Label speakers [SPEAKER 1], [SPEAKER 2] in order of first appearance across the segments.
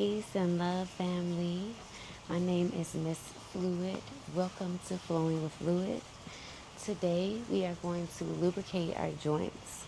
[SPEAKER 1] Peace and love, family. My name is Miss Fluid. Welcome to Flowing with Fluid. Today we are going to lubricate our joints.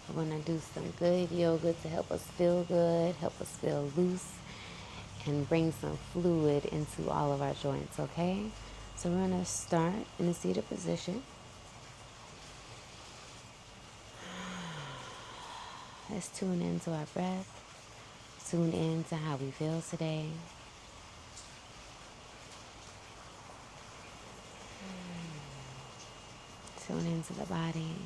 [SPEAKER 1] We're going to do some good yoga to help us feel good, help us feel loose, and bring some fluid into all of our joints, okay? So we're going to start in a seated position. Let's tune into our breath, tune into how we feel today. Tune into the body.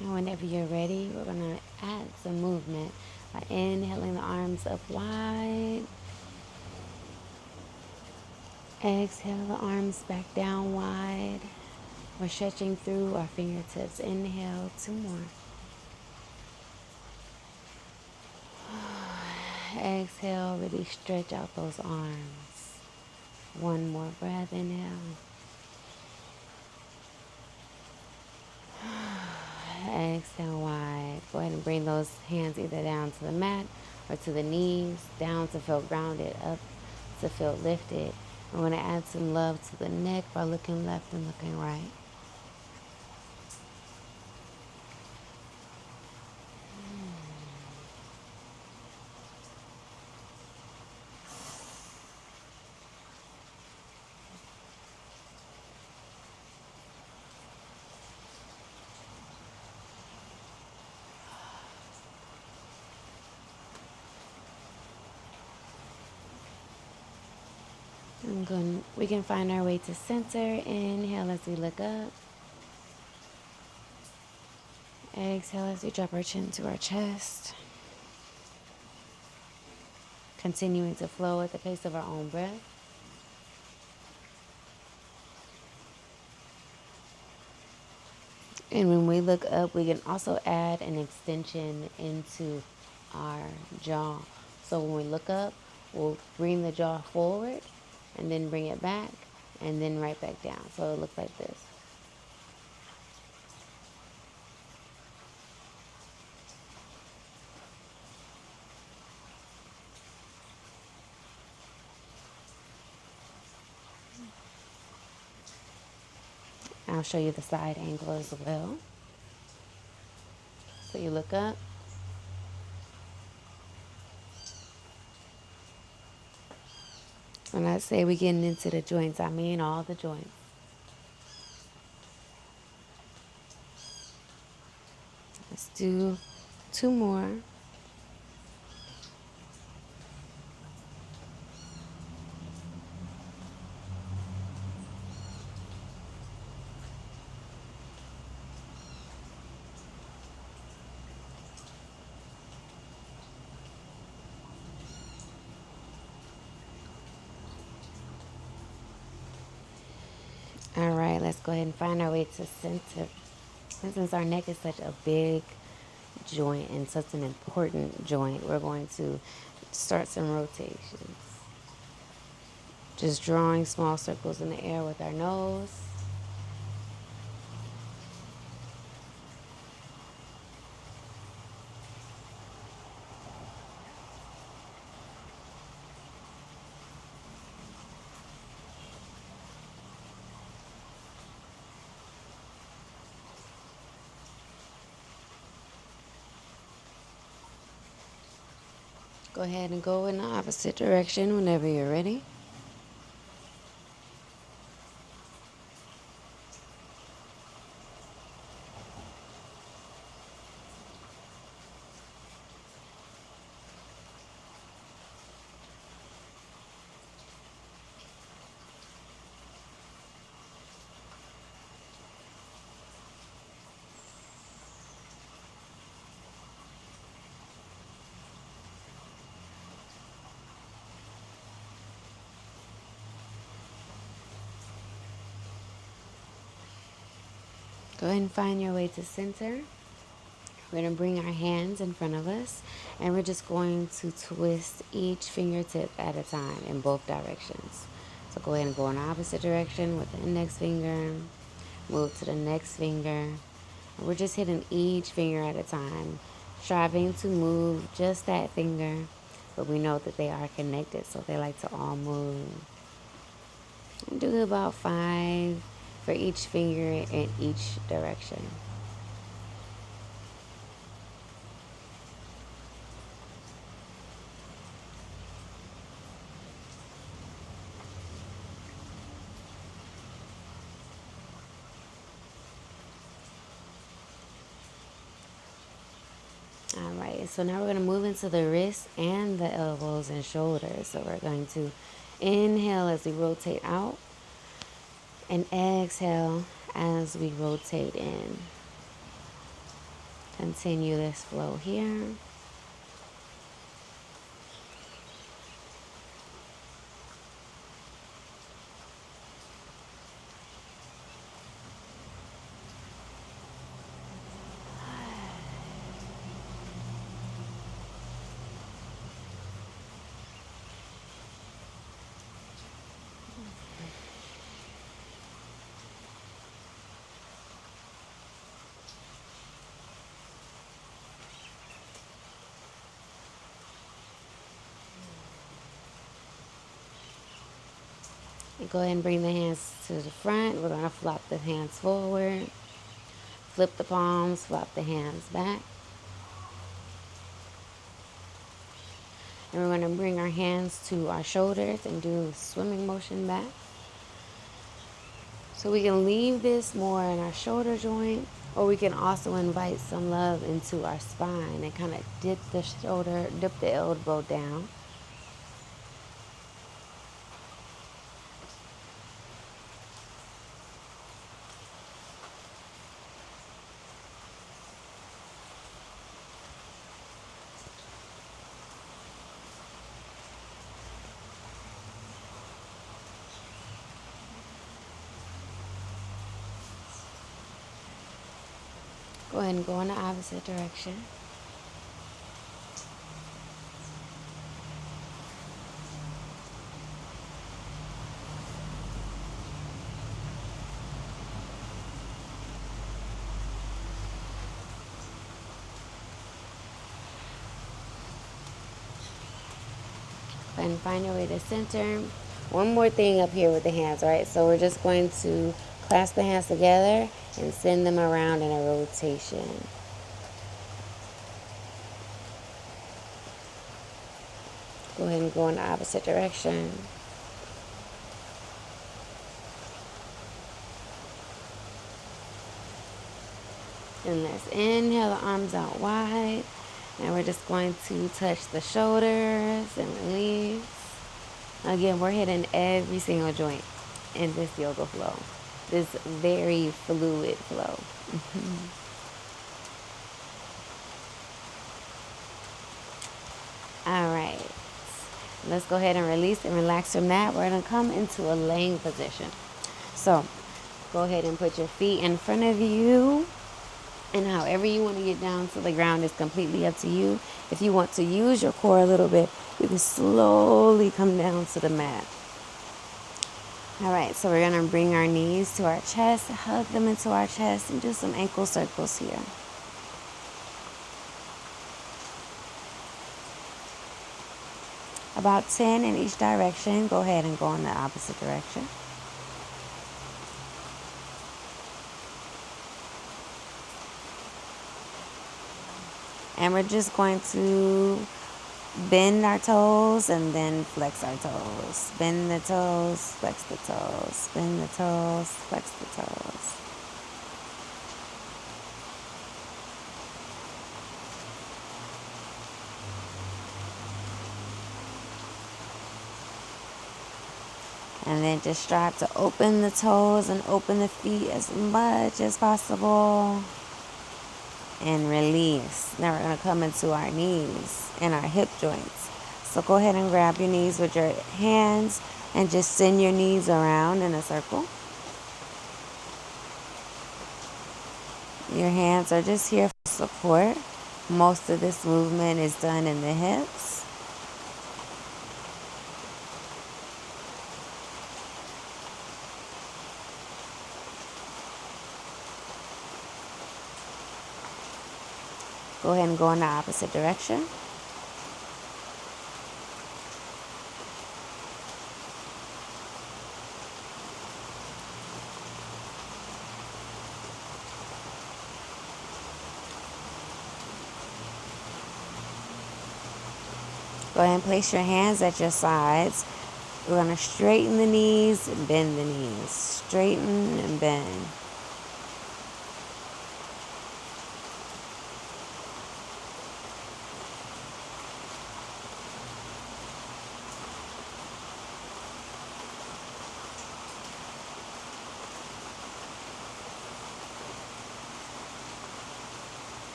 [SPEAKER 1] And whenever you're ready, we're going to add some movement by inhaling the arms up wide. Exhale the arms back down wide. We're stretching through our fingertips. Inhale, 2 more. Exhale, really stretch out those arms. 1 more breath, inhale. Exhale wide. Go ahead and bring those hands either down to the mat or to the knees, down to feel grounded, up to feel lifted. I'm going to add some love to the neck by looking left and looking right. We can find our way to center. Inhale as we look up. Exhale as we drop our chin to our chest. Continuing to flow at the pace of our own breath. And when we look up, we can also add an extension into our jaw. So when we look up, we'll bring the jaw forward and then bring it back and then right back down. So it looks like this. I'll show you the side angle as well. So you look up. When I say we're getting into the joints, I mean all the joints. Let's do 2 more. All right, let's go ahead and find our way to center. And since our neck is such a big joint and such an important joint, we're going to start some rotations. Just drawing small circles in the air with our nose. Go ahead and go in the opposite direction whenever you're ready. Go ahead and find your way to center. We're going to bring our hands in front of us, and we're just going to twist each fingertip at a time in both directions. So go ahead and go in the opposite direction with the index finger. move to the next finger. We're just hitting each finger at a time, striving to move just that finger, but we know that they are connected, so they like to all move. And do about 5 for each finger in each direction. All right, so now we're going to move into the wrists and the elbows and shoulders. So we're going to inhale as we rotate out and exhale as we rotate in. Continue this flow here. And go ahead and bring the hands to the front. We're going to flop the hands forward. Flip the palms, flop the hands back. And we're going to bring our hands to our shoulders and do a swimming motion back. So we can leave this more in our shoulder joint, or we can also invite some love into our spine and kind of dip the elbow down. Go ahead and go in the opposite direction. Go ahead and find your way to center. One more thing up here with the hands, right? So we're just going to clasp the hands together and send them around in a rotation. Go ahead and go in the opposite direction. And let's inhale the arms out wide. And we're just going to touch the shoulders and release. Again, we're hitting every single joint in this yoga flow. This very fluid flow. All right. Let's go ahead and release and relax from that. We're going to come into a laying position. So go ahead and put your feet in front of you. And however you want to get down to the ground is completely up to you. If you want to use your core a little bit, you can slowly come down to the mat. All right, so we're going to bring our knees to our chest, hug them into our chest, and do some ankle circles here. About 10 in each direction. Go ahead and go in the opposite direction. And we're just going to bend our toes and then flex our toes. Bend the toes, flex the toes. Bend the toes, flex the toes. And then just strive to open the toes and open the feet as much as possible. And release. Now we're going to come into our knees and our hip joints. So go ahead and grab your knees with your hands and just send your knees around in a circle. Your hands are just here for support. Most of this movement is done in the hips. Go ahead and go in the opposite direction. Go ahead and place your hands at your sides. We're going to straighten the knees and bend the knees. Straighten and bend.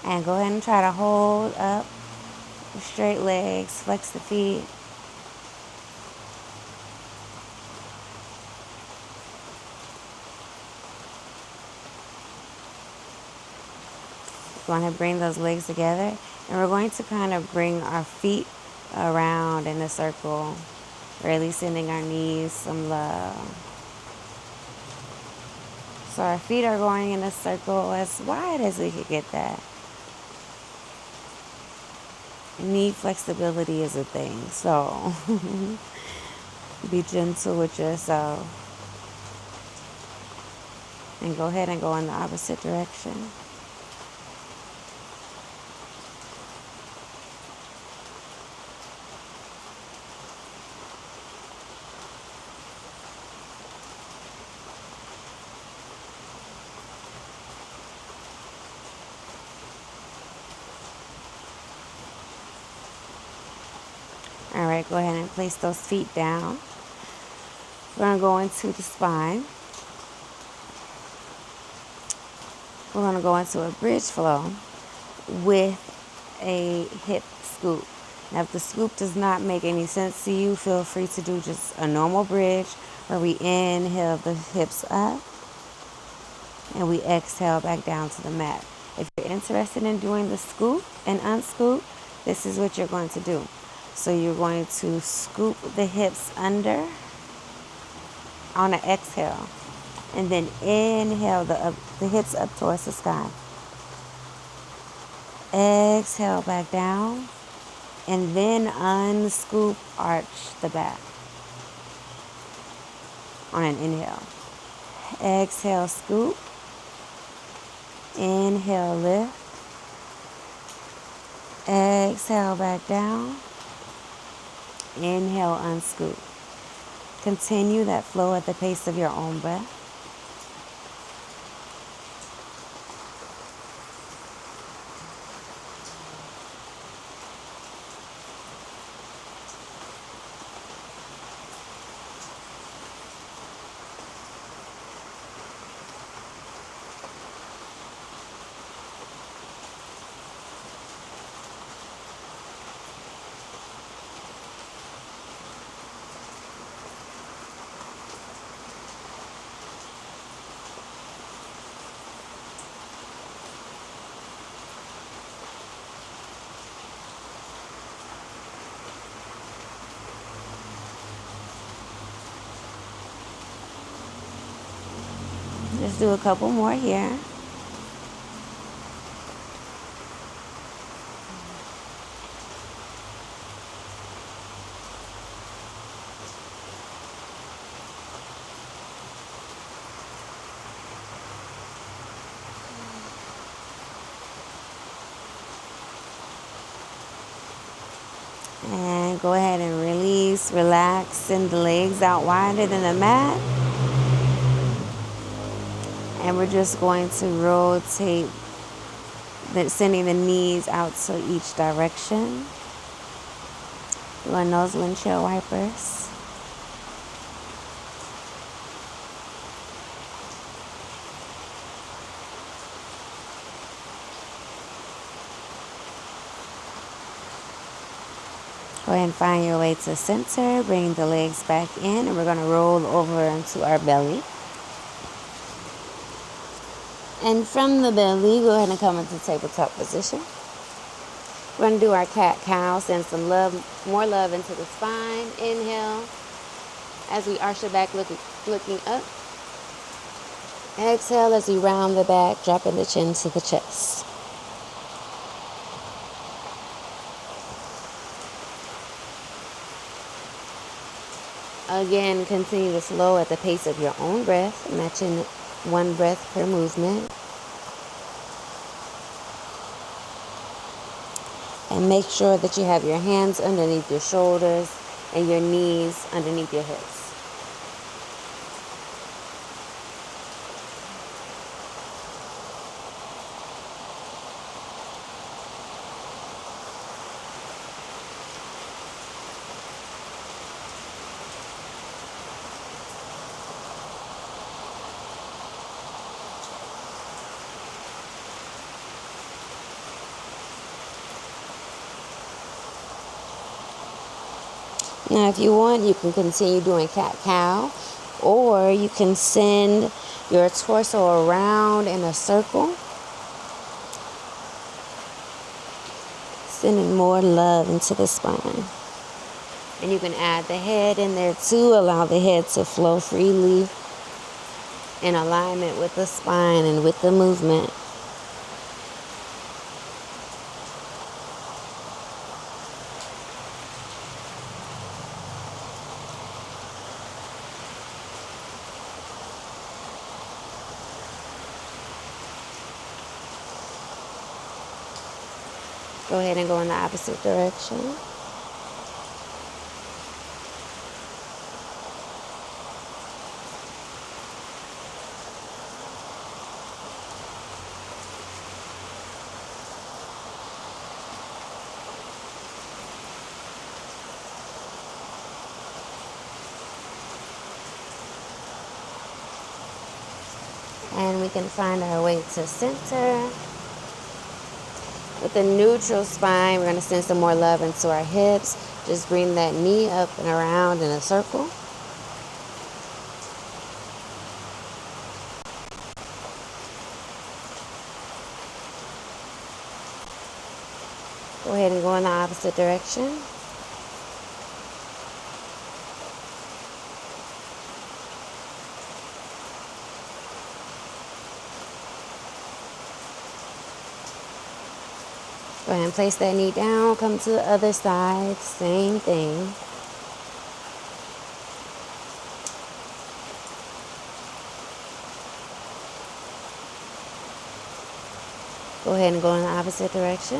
[SPEAKER 1] And go ahead and try to hold up the straight legs. Flex the feet. We want to bring those legs together. And we're going to kind of bring our feet around in a circle. Really sending our knees some love. So our feet are going in a circle as wide as we could get that. Knee flexibility is a thing, so be gentle with yourself. And go ahead and go in the opposite direction. All right, go ahead and place those feet down. We're going to go into the spine. We're going to go into a bridge flow with a hip scoop. Now, if the scoop does not make any sense to you, feel free to do just a normal bridge where we inhale the hips up and we exhale back down to the mat. If you're interested in doing the scoop and unscoop, this is what you're going to do. So you're going to scoop the hips under on an exhale, and then inhale the hips up towards the sky. Exhale back down, and then unscoop, arch the back on an inhale. Exhale, scoop. Inhale, lift. Exhale, back down. Inhale, unscoop. Continue that flow at the pace of your own breath. Just do a couple more here. And go ahead and release, relax, send the legs out wider than the mat. And we're just going to rotate, sending the knees out to each direction. Doing those windshield wipers. Go ahead and find your way to center. Bring the legs back in, and we're going to roll over into our belly. And from the belly, go ahead and come into tabletop position. We're going to do our cat-cow. Send some love, more love into the spine. Inhale as we arch the back, looking up. Exhale as we round the back, dropping the chin to the chest. Again, continue to flow at the pace of your own breath, matching one breath per movement. And make sure that you have your hands underneath your shoulders and your knees underneath your hips. Now, if you want, you can continue doing cat-cow, or you can send your torso around in a circle, sending more love into the spine. And you can add the head in there too, allow the head to flow freely in alignment with the spine and with the movement. Go ahead and go in the opposite direction. And we can find our way to center. With the neutral spine, we're going to send some more love into our hips. Just bring that knee up and around in a circle. Go ahead and go in the opposite direction. Go ahead and place that knee down. Come to the other side. Same thing. Go ahead and go in the opposite direction.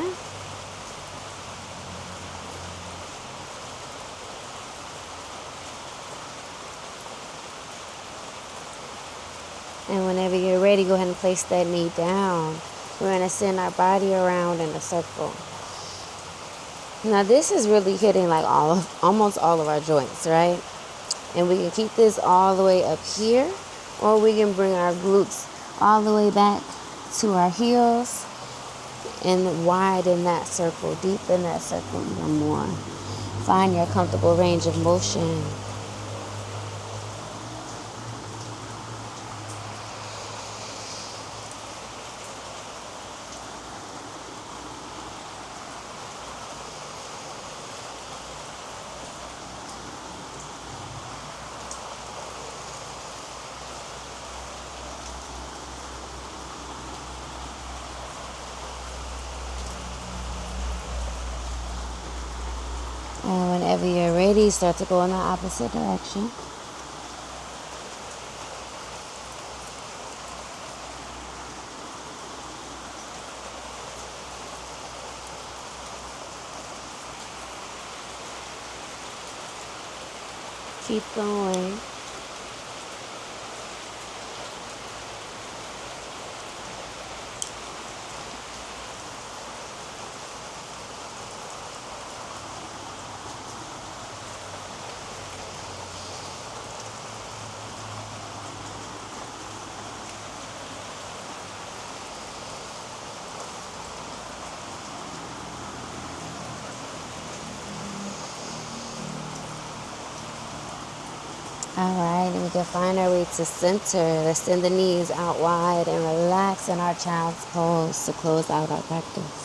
[SPEAKER 1] And whenever you're ready, go ahead and place that knee down. We're going to send our body around in a circle. Now this is really hitting like almost all of our joints, right? And we can keep this all the way up here, or we can bring our glutes all the way back to our heels and widen that circle, deepen that circle even more. Find your comfortable range of motion. And whenever you're ready, start to go in the opposite direction. Keep going. All right, and we can find our way to center. Let's send the knees out wide and relax in our child's pose to close out our practice.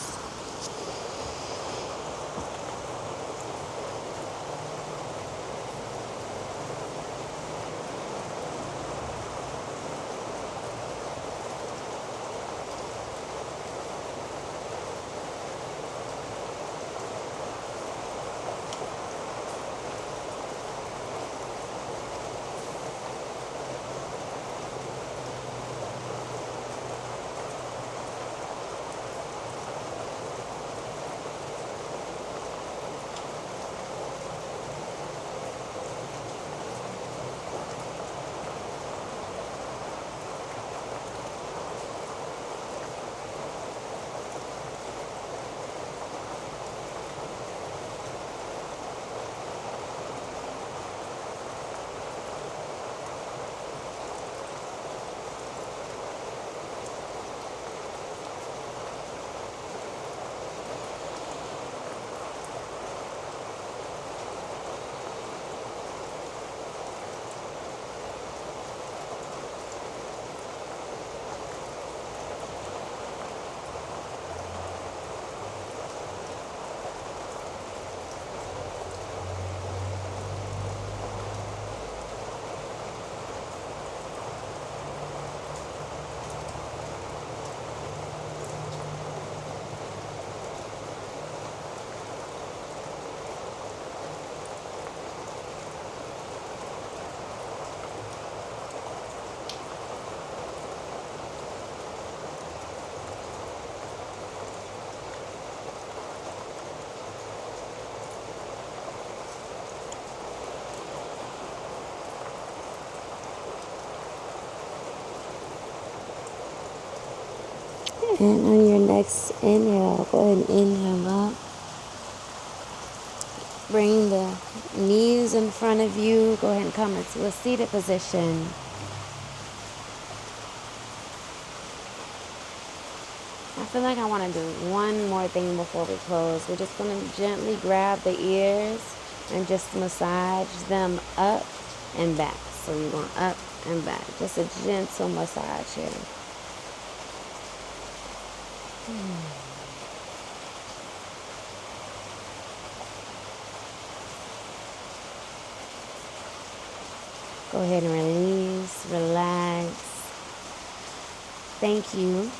[SPEAKER 1] And on your next inhale, go ahead and inhale up. Bring the knees in front of you. Go ahead and come into a seated position. I feel like I want to do one more thing before we close. We're just going to gently grab the ears and just massage them up and back. So you're going up and back. Just a gentle massage here. Go ahead and release, relax. Thank you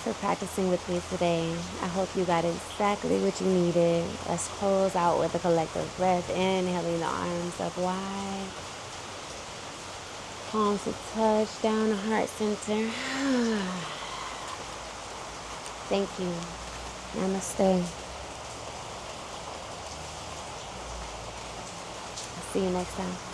[SPEAKER 1] for practicing with me today. I hope you got exactly what you needed. Let's close out with a collective breath. Inhaling the arms up wide. Palms to touch down the heart center. Thank you. Namaste. I'll see you next time.